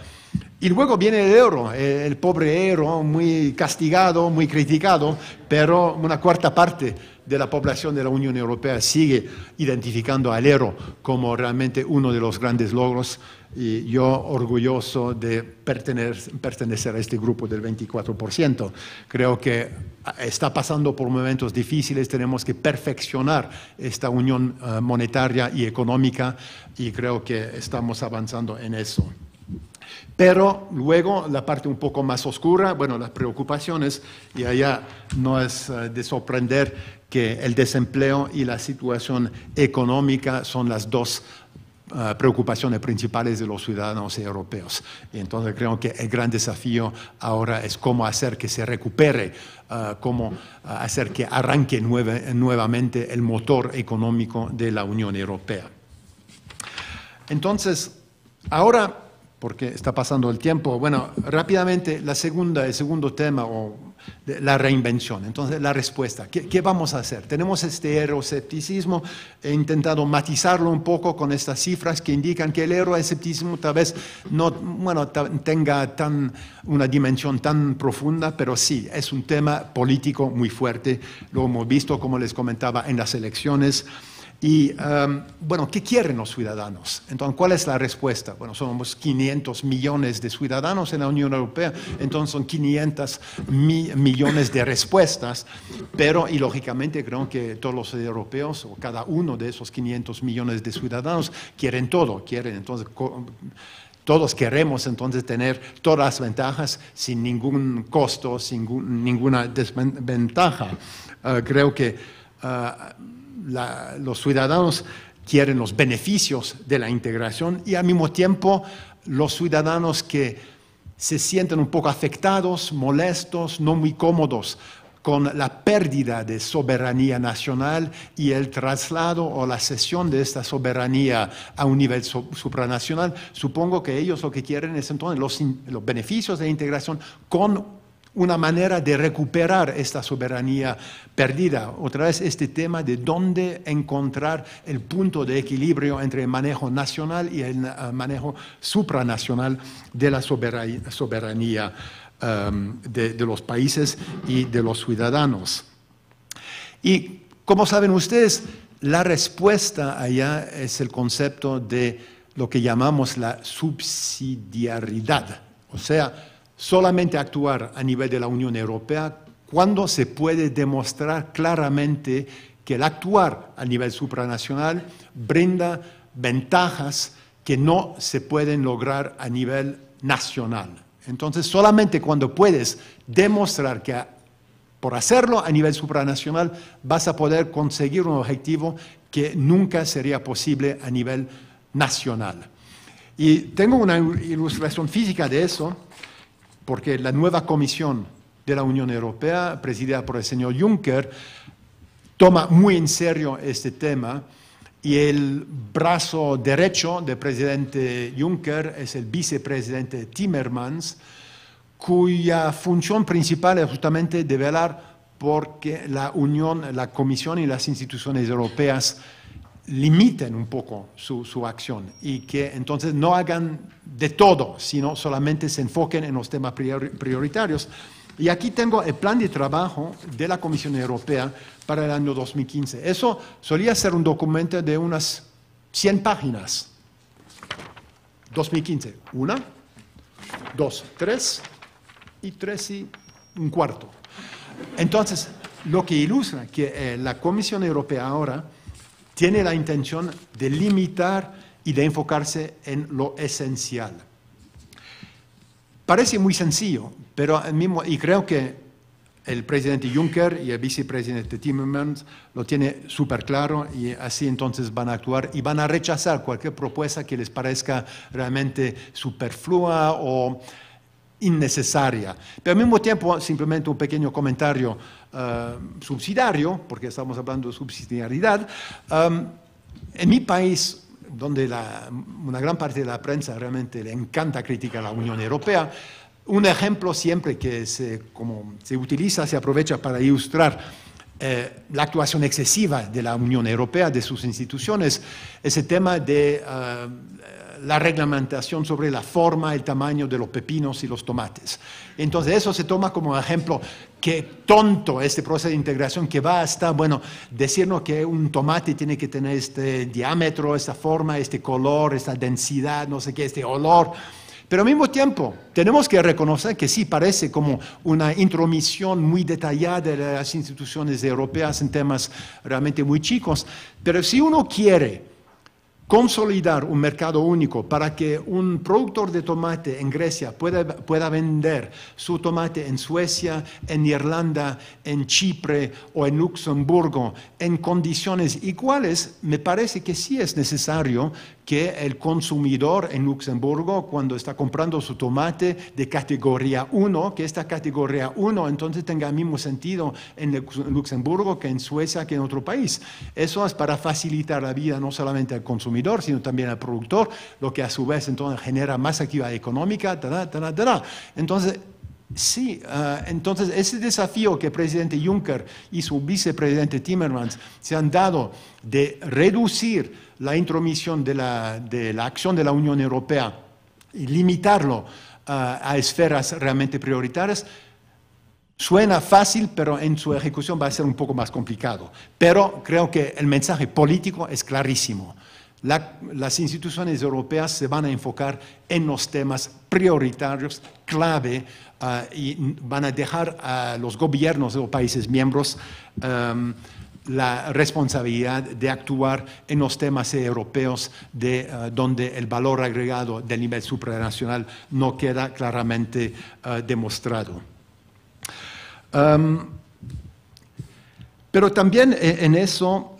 S3: Y luego viene el euro, el pobre euro, muy castigado, muy criticado, pero una cuarta parte de la población de la Unión Europea sigue identificando al euro como realmente uno de los grandes logros, y yo orgulloso de pertenecer a este grupo del 24%. Creo que está pasando por momentos difíciles, tenemos que perfeccionar esta unión monetaria y económica, y creo que estamos avanzando en eso. Pero luego la parte un poco más oscura, bueno, las preocupaciones, y allá no es de sorprender que el desempleo y la situación económica son las dos preocupaciones principales de los ciudadanos europeos. Y entonces creo que el gran desafío ahora es cómo hacer que se recupere, cómo hacer que arranque nuevamente el motor económico de la Unión Europea. Entonces, ahora, porque está pasando el tiempo, bueno, rápidamente el segundo tema, la reinvención. Entonces, la respuesta. ¿Qué vamos a hacer? Tenemos este euroescepticismo. He intentado matizarlo un poco con estas cifras que indican que el euroescepticismo tal vez no tenga una dimensión tan profunda, pero sí, es un tema político muy fuerte. Lo hemos visto, como les comentaba, en las elecciones. Y, ¿qué quieren los ciudadanos? Entonces, ¿cuál es la respuesta? Bueno, somos 500 millones de ciudadanos en la Unión Europea, entonces son 500 millones de respuestas, pero, y lógicamente, creo que todos los europeos, o cada uno de esos 500 millones de ciudadanos, quieren todo, entonces, todos queremos entonces tener todas las ventajas sin ningún costo, sin ninguna desventaja. Creo que los ciudadanos quieren los beneficios de la integración, y al mismo tiempo los ciudadanos que se sienten un poco afectados, molestos, no muy cómodos con la pérdida de soberanía nacional y el traslado o la cesión de esta soberanía a un nivel supranacional, supongo que ellos lo que quieren es entonces los beneficios de la integración con una manera de recuperar esta soberanía perdida. Otra vez este tema de dónde encontrar el punto de equilibrio entre el manejo nacional y el manejo supranacional de la soberanía de los países y de los ciudadanos. Y como saben ustedes, la respuesta allá es el concepto de lo que llamamos la subsidiariedad, o sea, solamente actuar a nivel de la Unión Europea cuando se puede demostrar claramente que el actuar a nivel supranacional brinda ventajas que no se pueden lograr a nivel nacional. Entonces, solamente cuando puedes demostrar que por hacerlo a nivel supranacional vas a poder conseguir un objetivo que nunca sería posible a nivel nacional. Y tengo una ilustración física de eso, porque la nueva Comisión de la Unión Europea, presidida por el señor Juncker, toma muy en serio este tema, y el brazo derecho del presidente Juncker es el vicepresidente Timmermans, cuya función principal es justamente de velar porque la Comisión y las instituciones europeas limiten un poco su acción, y que entonces no hagan de todo, sino solamente se enfoquen en los temas prioritarios. Y aquí tengo el plan de trabajo de la Comisión Europea para el año 2015. Eso solía ser un documento de unas 100 páginas. 2015, 1, 2, 3 y 3 y un cuarto. Entonces, lo que ilustra que la Comisión Europea ahora tiene la intención de limitar y de enfocarse en lo esencial. Parece muy sencillo, pero y creo que el presidente Juncker y el vicepresidente Timmermans lo tienen súper claro y así entonces van a actuar y van a rechazar cualquier propuesta que les parezca realmente superflua o innecesaria. Pero al mismo tiempo, simplemente un pequeño comentario subsidiario, porque estamos hablando de subsidiariedad. En mi país, donde una gran parte de la prensa realmente le encanta criticar a la Unión Europea, un ejemplo siempre que se utiliza, se aprovecha para ilustrar la actuación excesiva de la Unión Europea, de sus instituciones, es el tema de la reglamentación sobre la forma, el tamaño de los pepinos y los tomates. Entonces eso se toma como ejemplo, qué tonto este proceso de integración que va hasta, bueno, decirnos que un tomate tiene que tener este diámetro, esta forma, este color, esta densidad, no sé qué, este olor. Pero al mismo tiempo, tenemos que reconocer que sí parece como una intromisión muy detallada de las instituciones europeas en temas realmente muy chicos, pero si uno quiere consolidar un mercado único para que un productor de tomate en Grecia pueda vender su tomate en Suecia, en Irlanda, en Chipre o en Luxemburgo en condiciones iguales, me parece que sí es necesario que el consumidor en Luxemburgo, cuando está comprando su tomate de categoría 1, que esta categoría 1 entonces tenga el mismo sentido en Luxemburgo que en Suecia, que en otro país. Eso es para facilitar la vida no solamente al consumidor, sino también al productor, lo que a su vez entonces genera más actividad económica, Entonces, sí, entonces ese desafío que el presidente Juncker y su vicepresidente Timmermans se han dado de reducir la intromisión de la acción de la Unión Europea y limitarlo a esferas realmente prioritarias, suena fácil, pero en su ejecución va a ser un poco más complicado. Pero creo que el mensaje político es clarísimo. Las instituciones europeas se van a enfocar en los temas prioritarios, clave, y van a dejar a los gobiernos de los países miembros la responsabilidad de actuar en los temas europeos donde el valor agregado del nivel supranacional no queda claramente demostrado. Pero también en eso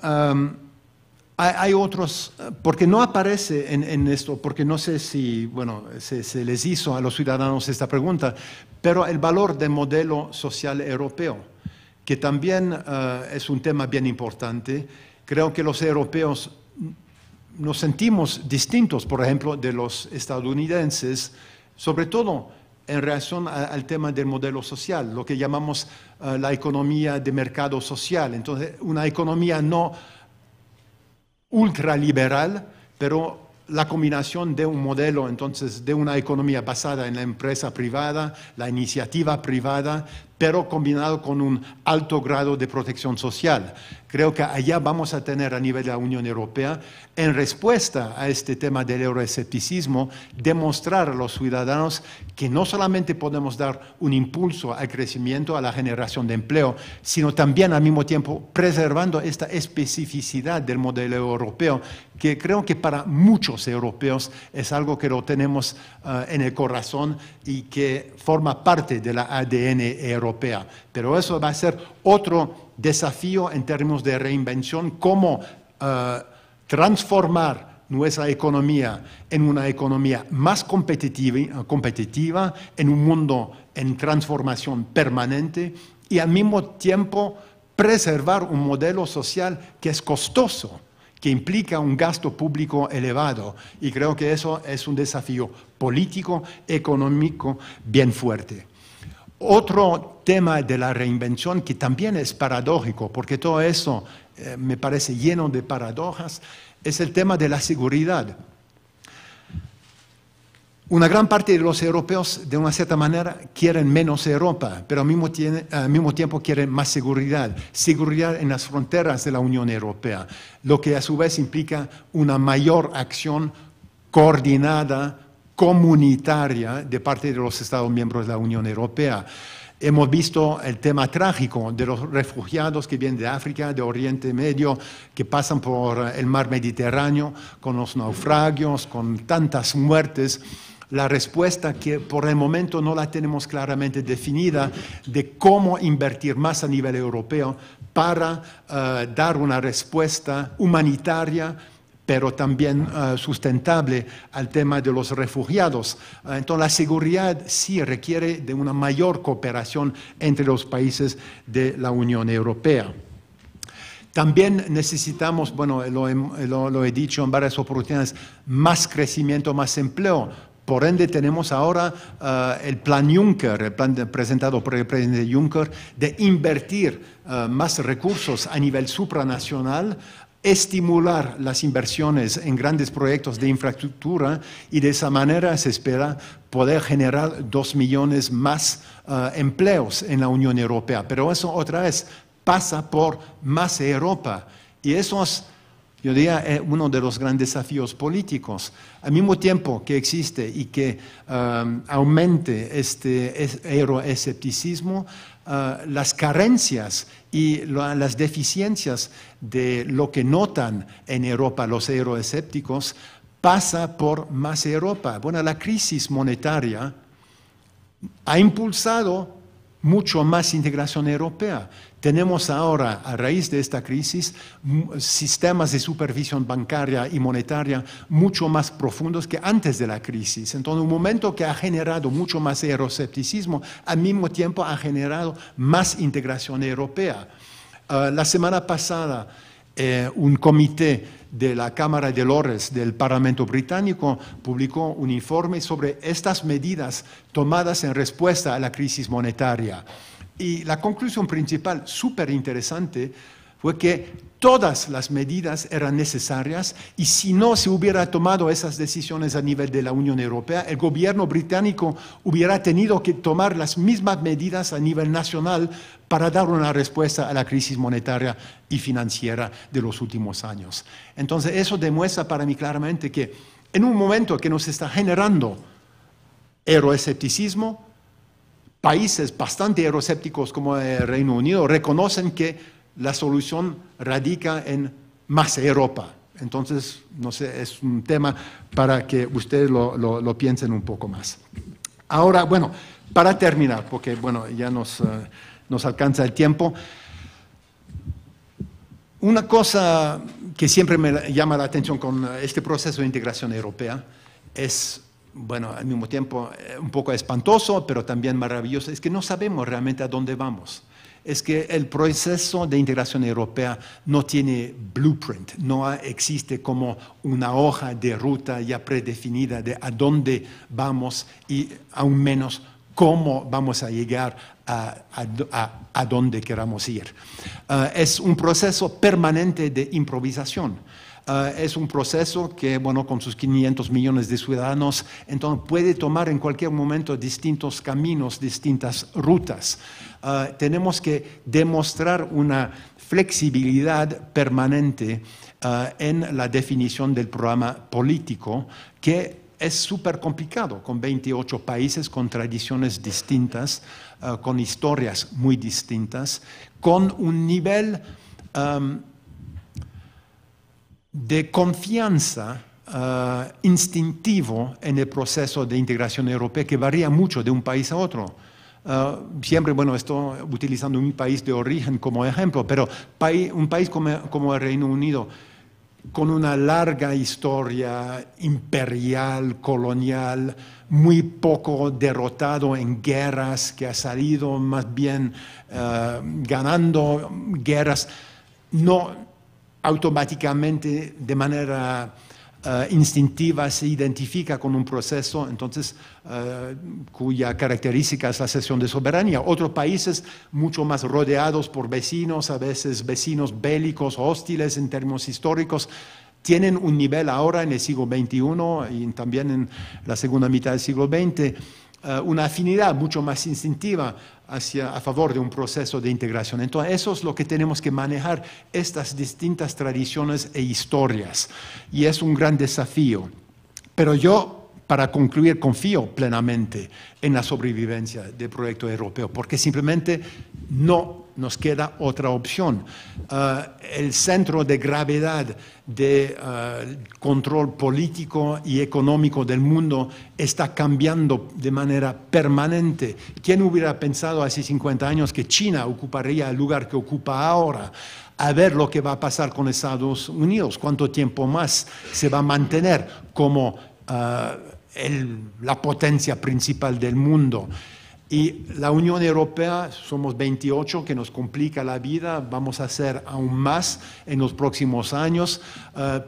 S3: hay otros, porque no aparece en esto, porque no sé si, bueno, se les hizo a los ciudadanos esta pregunta, pero el valor del modelo social europeo, que también es un tema bien importante. Creo que los europeos nos sentimos distintos, por ejemplo, de los estadounidenses, sobre todo en relación al tema del modelo social, lo que llamamos la economía de mercado social. Entonces, una economía no ultraliberal, pero la combinación de un modelo, entonces, de una economía basada en la empresa privada, la iniciativa privada, pero combinado con un alto grado de protección social. Creo que allá vamos a tener a nivel de la Unión Europea, en respuesta a este tema del euroescepticismo, demostrar a los ciudadanos que no solamente podemos dar un impulso al crecimiento, a la generación de empleo, sino también al mismo tiempo preservando esta especificidad del modelo europeo, que creo que para muchos europeos es algo que lo tenemos en el corazón y que forma parte de la ADN europea. Pero eso va a ser otro desafío en términos de reinvención, cómo transformar nuestra economía en una economía más competitiva, en un mundo en transformación permanente y al mismo tiempo preservar un modelo social que es costoso, que implica un gasto público elevado. Y creo que eso es un desafío político, económico bien fuerte. Otro tema de la reinvención que también es paradójico, porque todo eso me parece lleno de paradojas, es el tema de la seguridad. Una gran parte de los europeos, de una cierta manera, quieren menos Europa, pero al mismo tiempo quieren más seguridad. Seguridad en las fronteras de la Unión Europea, lo que a su vez implica una mayor acción coordinada, comunitaria, de parte de los Estados miembros de la Unión Europea. Hemos visto el tema trágico de los refugiados que vienen de África, de Oriente Medio, que pasan por el mar Mediterráneo, con los naufragios, con tantas muertes. la respuesta que por el momento no la tenemos claramente definida de cómo invertir más a nivel europeo para dar una respuesta humanitaria, pero también sustentable al tema de los refugiados. Entonces, la seguridad sí requiere de una mayor cooperación entre los países de la Unión Europea. También necesitamos, bueno, lo he dicho en varias oportunidades, más crecimiento, más empleo. Por ende, tenemos ahora el plan Juncker, el plan presentado por el presidente Juncker, de invertir más recursos a nivel supranacional, estimular las inversiones en grandes proyectos de infraestructura y de esa manera se espera poder generar 2 millones más empleos en la Unión Europea. Pero eso otra vez pasa por más Europa y eso es, yo diría, uno de los grandes desafíos políticos. Al mismo tiempo que existe y que aumente este euroescepticismo, las carencias y las deficiencias de lo que notan en Europa los euroescépticos pasa por más Europa. Bueno, la crisis monetaria ha impulsado mucho más integración europea. Tenemos ahora, a raíz de esta crisis, sistemas de supervisión bancaria y monetaria mucho más profundos que antes de la crisis. Entonces, un momento que ha generado mucho más euroscepticismo, al mismo tiempo ha generado más integración europea. La semana pasada, un comité de la Cámara de Lores del Parlamento británico publicó un informe sobre estas medidas tomadas en respuesta a la crisis monetaria. Y la conclusión principal, súper interesante, fue que todas las medidas eran necesarias y si no se hubiera tomado esas decisiones a nivel de la Unión Europea, el gobierno británico hubiera tenido que tomar las mismas medidas a nivel nacional para dar una respuesta a la crisis monetaria y financiera de los últimos años. Entonces, eso demuestra para mí claramente que en un momento que nos está generando euroescepticismo, países bastante euroscépticos como el Reino Unido reconocen que la solución radica en más Europa. Entonces, no sé, es un tema para que ustedes lo piensen un poco más. Ahora, bueno, para terminar, porque bueno, ya nos alcanza el tiempo, una cosa que siempre me llama la atención con este proceso de integración europea es, bueno, al mismo tiempo un poco espantoso, pero también maravilloso, es que no sabemos realmente a dónde vamos. Es que el proceso de integración europea no tiene blueprint, no existe como una hoja de ruta ya predefinida de a dónde vamos y aún menos cómo vamos a llegar a dónde queramos ir. Es un proceso permanente de improvisación. Es un proceso que, bueno, con sus 500 millones de ciudadanos, entonces puede tomar en cualquier momento distintos caminos, distintas rutas. Tenemos que demostrar una flexibilidad permanente en la definición del programa político, que es súper complicado, con 28 países, con tradiciones distintas, con historias muy distintas, con un nivel de confianza instintivo en el proceso de integración europea que varía mucho de un país a otro. Siempre, bueno, estoy utilizando mi país de origen como ejemplo, pero un país como el Reino Unido, con una larga historia imperial, colonial, muy poco derrotado en guerras, que ha salido más bien ganando guerras, no automáticamente de manera instintiva se identifica con un proceso, entonces, cuya característica es la cesión de soberanía. Otros países mucho más rodeados por vecinos, a veces vecinos bélicos, hostiles en términos históricos, tienen un nivel ahora en el siglo XXI y también en la segunda mitad del siglo XX, una afinidad mucho más instintiva a favor de un proceso de integración. Entonces, eso es lo que tenemos que manejar, estas distintas tradiciones e historias. Y es un gran desafío. Pero yo, para concluir, confío plenamente en la sobrevivencia del proyecto europeo, porque simplemente no nos queda otra opción. El centro de gravedad de control político y económico del mundo está cambiando de manera permanente. ¿Quién hubiera pensado hace 50 años que China ocuparía el lugar que ocupa ahora? A ver lo que va a pasar con Estados Unidos, cuánto tiempo más se va a mantener como la potencia principal del mundo. Y la Unión Europea, somos 28, que nos complica la vida, vamos a hacer aún más en los próximos años,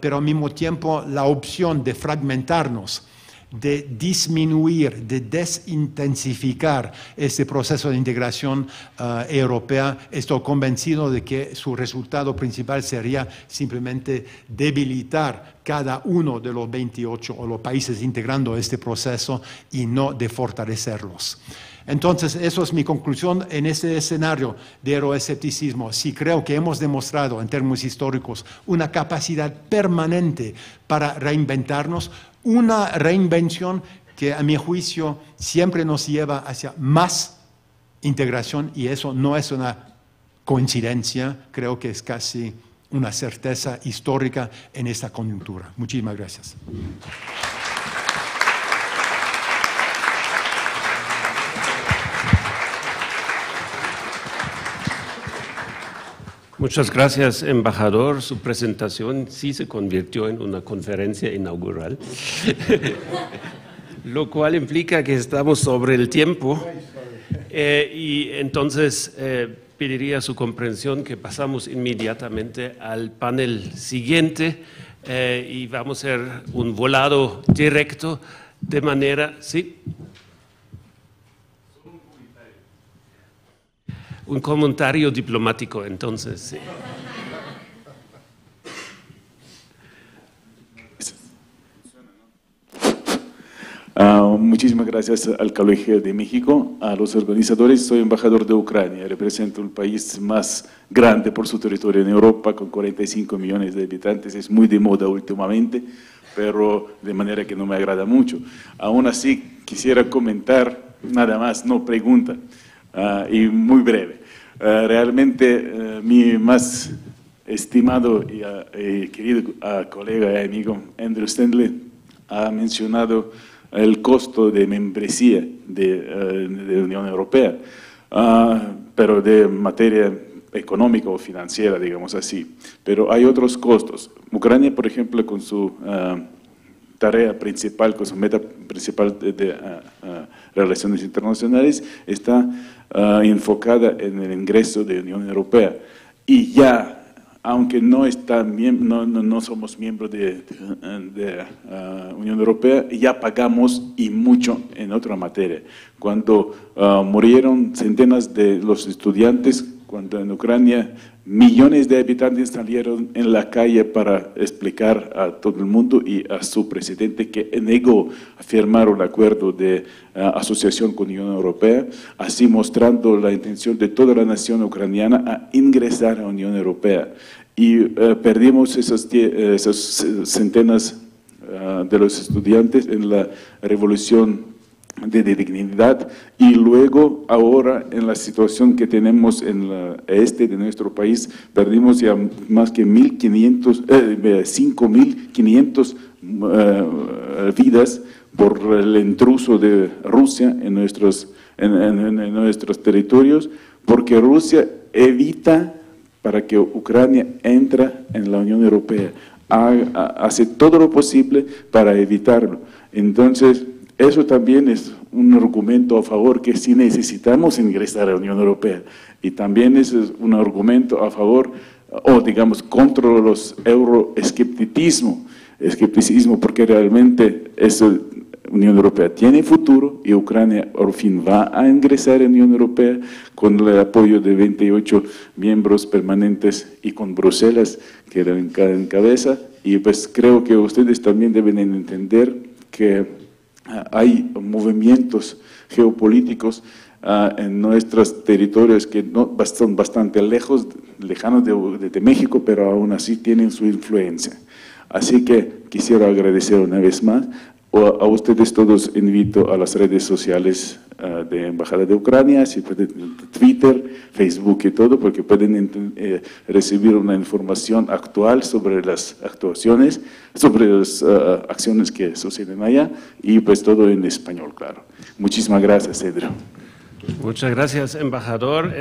S3: pero al mismo tiempo la opción de fragmentarnos, de disminuir, de desintensificar este proceso de integración europea, estoy convencido de que su resultado principal sería simplemente debilitar cada uno de los 28 o los países integrando este proceso y no de fortalecerlos. Entonces, eso es mi conclusión en este escenario de euroescepticismo. Sí creo que hemos demostrado en términos históricos una capacidad permanente para reinventarnos, una reinvención que a mi juicio siempre nos lleva hacia más integración y eso no es una coincidencia, creo que es casi una certeza histórica en esta coyuntura. Muchísimas gracias.
S1: Muchas gracias, embajador. Su presentación sí se convirtió en una conferencia inaugural, lo cual implica que estamos sobre el tiempo y entonces pediría su comprensión que pasamos inmediatamente al panel siguiente y vamos a hacer un volado directo de manera... ¿Sí? Un comentario diplomático, entonces. Sí.
S4: Muchísimas gracias al Colegio de México, a los organizadores. Soy embajador de Ucrania, represento el país más grande por su territorio en Europa, con 45 millones de habitantes. Es muy de moda últimamente, pero de manera que no me agrada mucho. Aún así, quisiera comentar, nada más, no pregunta, y muy breve. Realmente mi más estimado y querido colega y amigo Andrew Stanley ha mencionado el costo de membresía de la Unión Europea, pero de materia económica o financiera, digamos así. Pero hay otros costos. Ucrania, por ejemplo, con su tarea principal, con su meta principal de relaciones internacionales, está enfocada en el ingreso de la Unión Europea. Y ya, aunque no somos miembros de Unión Europea, ya pagamos y mucho en otra materia. Cuando murieron centenas de los estudiantes, cuando en Ucrania millones de habitantes salieron en la calle para explicar a todo el mundo y a su presidente que negó a firmar un acuerdo de asociación con la Unión Europea, así mostrando la intención de toda la nación ucraniana a ingresar a la Unión Europea. Y perdimos esas centenas de los estudiantes en la revolución de dignidad y luego ahora en la situación que tenemos en el este de nuestro país perdimos ya más que 5.500 vidas por el intruso de Rusia en nuestros territorios, porque Rusia evita para que Ucrania entre en la Unión Europea, hace todo lo posible para evitarlo. Entonces eso también es un argumento a favor que sí necesitamos ingresar a la Unión Europea. Y también es un argumento a favor, o digamos, contra los euroescepticismo, porque realmente esa Unión Europea tiene futuro y Ucrania por fin va a ingresar a la Unión Europea con el apoyo de 28 miembros permanentes y con Bruselas que la encabeza. Y pues creo que ustedes también deben entender que hay movimientos geopolíticos en nuestros territorios que son bastante lejanos de México, pero aún así tienen su influencia. Así que quisiera agradecer una vez más A ustedes todos invito a las redes sociales de Embajada de Ucrania, si pueden, Twitter, Facebook y todo, porque pueden recibir una información actual sobre las actuaciones, sobre las acciones que suceden allá, y pues todo en español, claro. Muchísimas gracias, Cedro.
S1: Muchas gracias, embajador.